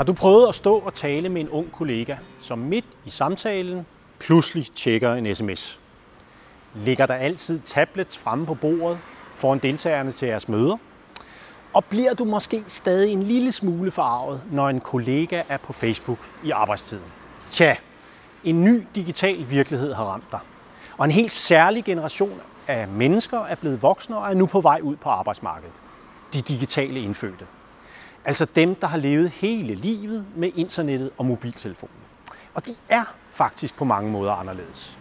Har du prøvet at stå og tale med en ung kollega, som midt i samtalen pludselig tjekker en sms? Ligger der altid tablets fremme på bordet foran deltagerne til jeres møder? Og bliver du måske stadig en lille smule forarvet, når en kollega er på Facebook i arbejdstiden? Tja, en ny digital virkelighed har ramt dig. Og en helt særlig generation af mennesker er blevet voksne og er nu på vej ud på arbejdsmarkedet. De digitale indfødte. Altså dem, der har levet hele livet med internettet og mobiltelefonen. Og de er faktisk på mange måder anderledes.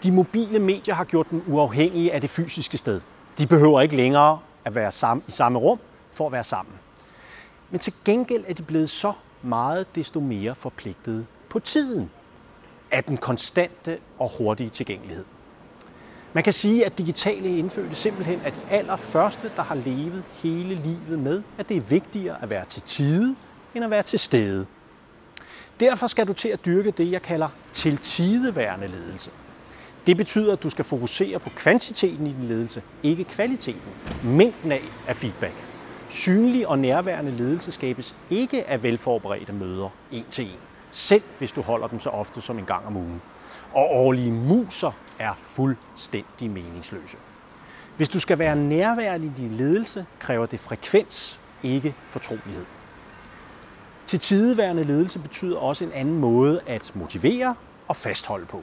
De mobile medier har gjort dem uafhængige af det fysiske sted. De behøver ikke længere at være i samme rum for at være sammen. Men til gengæld er de blevet så meget desto mere forpligtede på tiden af den konstante og hurtige tilgængelighed. Man kan sige, at digitale indfødte simpelthen er de allerførste, der har levet hele livet med, at det er vigtigere at være til tide, end at være til stede. Derfor skal du til at dyrke det, jeg kalder tiltideværende ledelse. Det betyder, at du skal fokusere på kvantiteten i din ledelse, ikke kvaliteten, mængden af feedback. Synlig og nærværende ledelse skabes ikke af velforberedte møder en til en, selv hvis du holder dem så ofte som en gang om ugen. Og årlige muser er fuldstændig meningsløse. Hvis du skal være nærværende i din ledelse, kræver det frekvens, ikke fortrolighed. Tiltideværende ledelse betyder også en anden måde at motivere og fastholde på.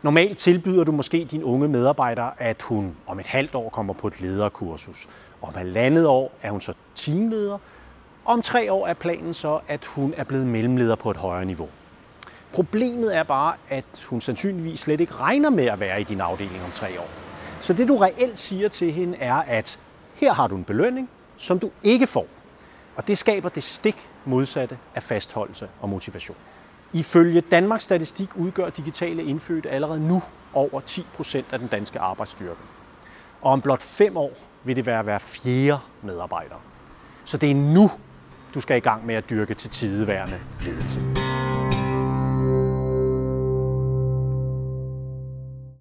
Normalt tilbyder du måske din unge medarbejder, at hun om et halvt år kommer på et lederkursus. Om halvandet år er hun så teamleder. Og om 3 år er planen så, at hun er blevet mellemleder på et højere niveau. Problemet er bare, at hun sandsynligvis slet ikke regner med at være i din afdeling om 3 år. Så det du reelt siger til hende er, at her har du en belønning, som du ikke får. Og det skaber det stik modsatte af fastholdelse og motivation. Ifølge Danmarks Statistik udgør digitale indfødte allerede nu over 10% af den danske arbejdsstyrke. Og om blot 5 år vil det være hver 4. medarbejder. Så det er nu, du skal i gang med at dyrke til tideværende ledelse.